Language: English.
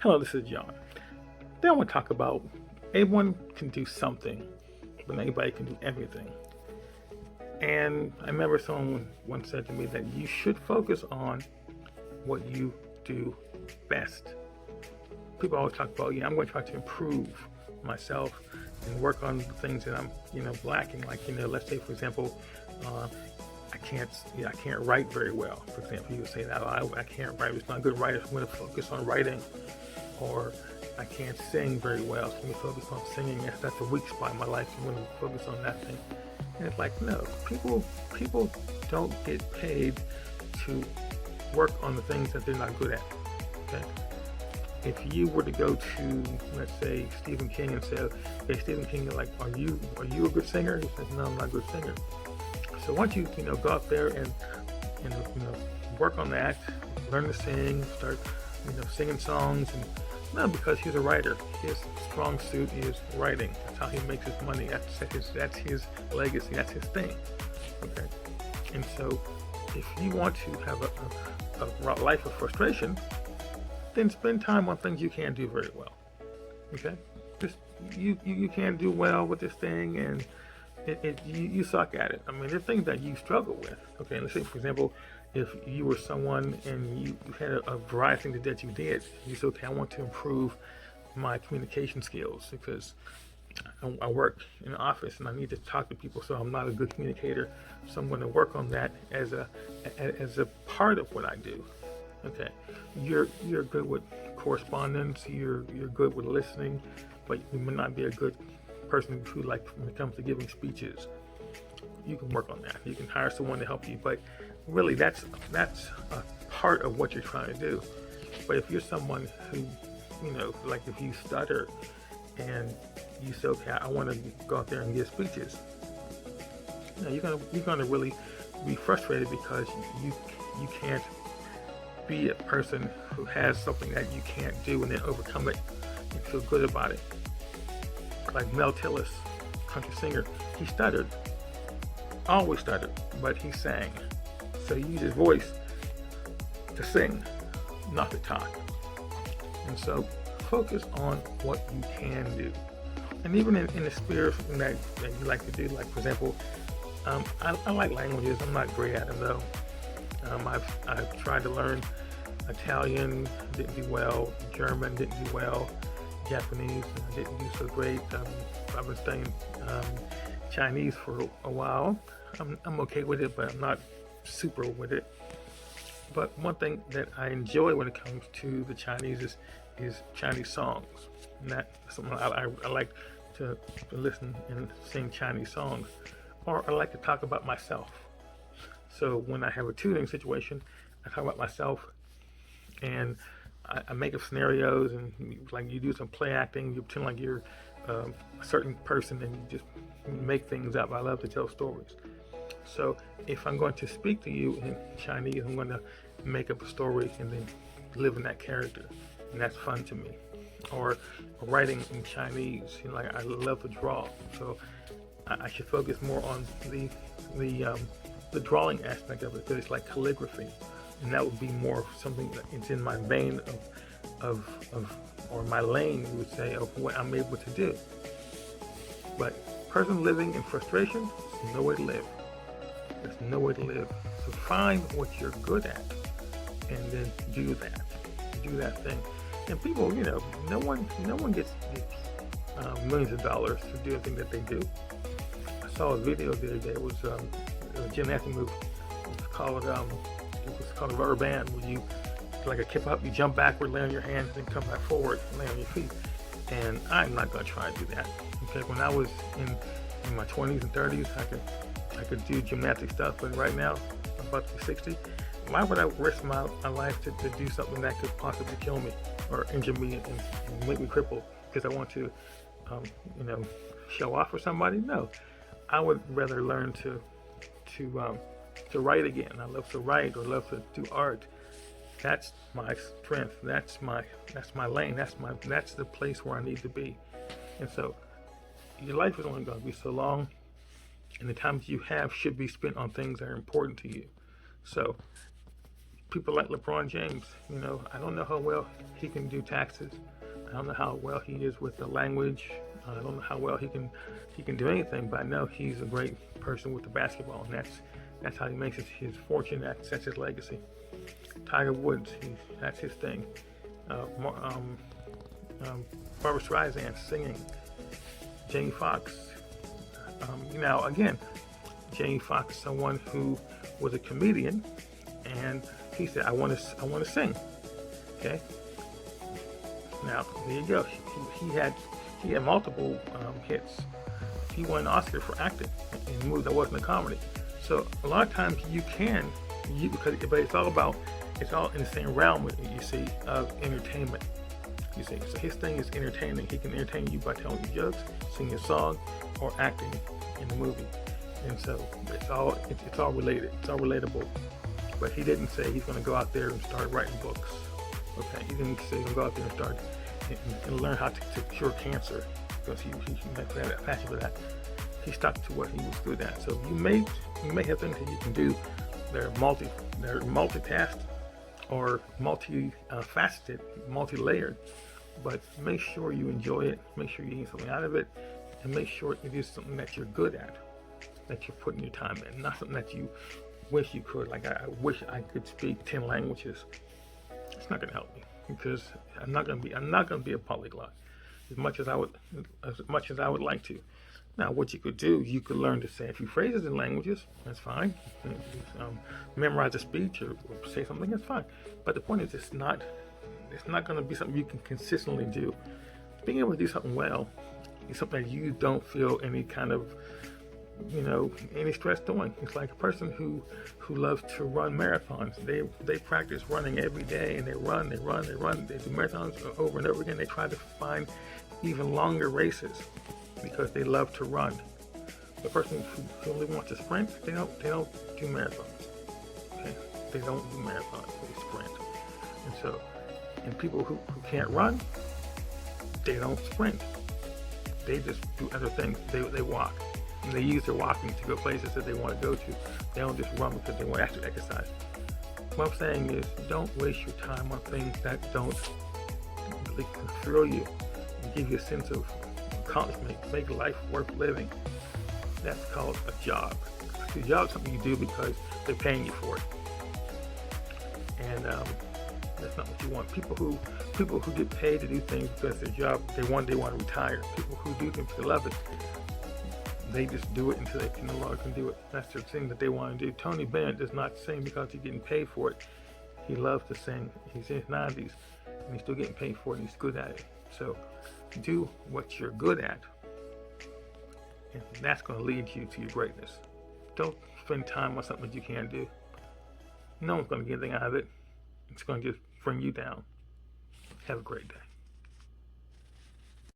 Hello, this is John. Today I want to talk about everyone can do something, but not anybody can do everything. And I remember someone once said to me that you should focus on what you do best. People always talk about, I'm going to try to improve myself and work on the things that I'm, lacking. Like, let's say, for example, I can't write very well. For example, you would say that I can't write. It's not a good writer. So I'm going to focus on writing. Or I can't sing very well. So let me focus on singing. That's a weak spot in my life. I'm going to focus on that thing. And it's like, no, people don't get paid to work on the things that they're not good at. Okay. If you were to go to, let's say, Stephen King and say, hey, Stephen King, like, are you a good singer? He says, no, I'm not a good singer. So once you, go out there and work on that, learn to sing, start, singing songs, and no, because he's a writer. His strong suit is writing. That's how he makes his money. That's his legacy. That's his thing. Okay. And so, if you want to have a life of frustration, then spend time on things you can't do very well. Okay. Just you can't do well with this thing, and you suck at it. I mean, there are things that you struggle with. Okay, let's say, for example, if you were someone and you had a variety of things that you did, you said, okay, I want to improve my communication skills because I work in an office and I need to talk to people, so I'm not a good communicator. So I'm going to work on that as a part of what I do. Okay, you're good with correspondence. You're good with listening, but you may not be a good person who, like, when it comes to giving speeches. You can work on that. You can hire someone to help you, but really that's a part of what you're trying to do. But if you're someone who, like if you stutter and you say, okay, I want to go out there and give speeches, you're gonna really be frustrated because you can't be a person who has something that you can't do and then overcome it and feel good about it. Like Mel Tillis, country singer, he stuttered, always stuttered, but he sang. So he used his voice to sing, not to talk. And so focus on what you can do. And even in the spirit that you like to do, like, for example, I like languages. I'm not great at them though. I've tried to learn Italian, didn't do well. German, didn't do well. Japanese, didn't do so great. I've been studying Chinese for a while. I'm okay with it, but I'm not super with it. But one thing that I enjoy when it comes to the Chinese is Chinese songs. And that's something I like to listen and sing Chinese songs. Or I like to talk about myself. So when I have a tutoring situation, I talk about myself, and I make up scenarios, and like you do some play acting. You pretend like you're a certain person, and you just make things up. I love to tell stories. So if I'm going to speak to you in Chinese, I'm going to make up a story and then live in that character, and that's fun to me. Or writing in Chinese, like I love to draw, so I should focus more on the drawing aspect of it, because it's like calligraphy, and that would be more something that it's in my vein of or my lane, you would say, of what I'm able to do. But person living in frustration, there's no way to live. There's no way to live. So find what you're good at, and then do that thing. And people, no one gets millions of dollars to do anything that they do. I saw a video the other day. It was a gymnastic move. It was called a rubber band, where you, like a kip up, you jump backward, lay on your hands, then come back forward, lay on your feet. And I'm not gonna try to do that. Okay, when I was in my 20s and 30s, I could do gymnastic stuff, but right now I'm about to be 60. Why would I risk my life to do something that could possibly kill me or injure me and make me crippled because I want to, show off for somebody? No, I would rather learn to write again. I love to write, or love to do art. That's my strength. That's my lane. That's the place where I need to be. And so your life is only going to be so long, and the times you have should be spent on things that are important to you. So people like LeBron James. You know, I don't know how well he can do taxes. I don't know how well he is with the language. I don't know how well he can do anything, but I know he's a great person with the basketball, and that's how he makes his fortune. That's his legacy. Tiger Woods, that's his thing. Barbra Streisand singing. Jamie Foxx. Now again, Jamie Foxx, someone who was a comedian, and he said, "I want to sing." Okay. Now there you go. He had multiple hits. He won an Oscar for acting in a movie that wasn't a comedy. So a lot of times but it's all in the same realm, you see, of entertainment. You see, so his thing is entertaining. He can entertain you by telling you jokes, singing a song, or acting in the movie. And so it's all related. It's all relatable. But he didn't say he's going to go out there and start writing books. Okay, he didn't say he's going to go out there and start and learn how to cure cancer, because he had a passion for that. He stuck to what he was good at. So you may have things that you can do. They're multitasked or multi-faceted, multi-layered. But make sure you enjoy it. Make sure you get something out of it, and make sure it is something that you're good at, that you're putting your time in, not something that you wish you could. Like I wish I could speak 10 languages. It's not going to help me, because I'm not going to be a polyglot as much as I would like to. Now, what you could do, you could learn to say a few phrases in languages. That's fine. Memorize a speech or say something. That's fine. But the point is, it's not going to be something you can consistently do. Being able to do something well is something that you don't feel any kind of, any stress doing. It's like a person who loves to run marathons. They practice running every day, and they run. They do marathons over and over again. They try to find even longer races because they love to run. The person who only wants to sprint, they don't do marathons. Okay, they don't do marathons. They sprint. And people who can't run, they don't sprint. They just do other things. They walk. And they use their walking to go places that they want to go to. They don't just run because they want to actually exercise. What I'm saying is, don't waste your time on things that don't really thrill you and give you a sense of accomplishment, make life worth living. That's called a job. A job is something you do because they're paying you for it. And that's not what you want. People who get paid to do things because their job, they want to retire. People who do things because they love it, they just do it until they can no longer can do it. That's the thing that they want to do. Tony Bennett does not sing because he's getting paid for it. He loves to sing. He's in his 90s and he's still getting paid for it, and he's good at it. So do what you're good at, and that's going to lead you to your greatness. Don't spend time on something that you can't do. No one's going to get anything out of it. It's going to just bring you down. Have a great day.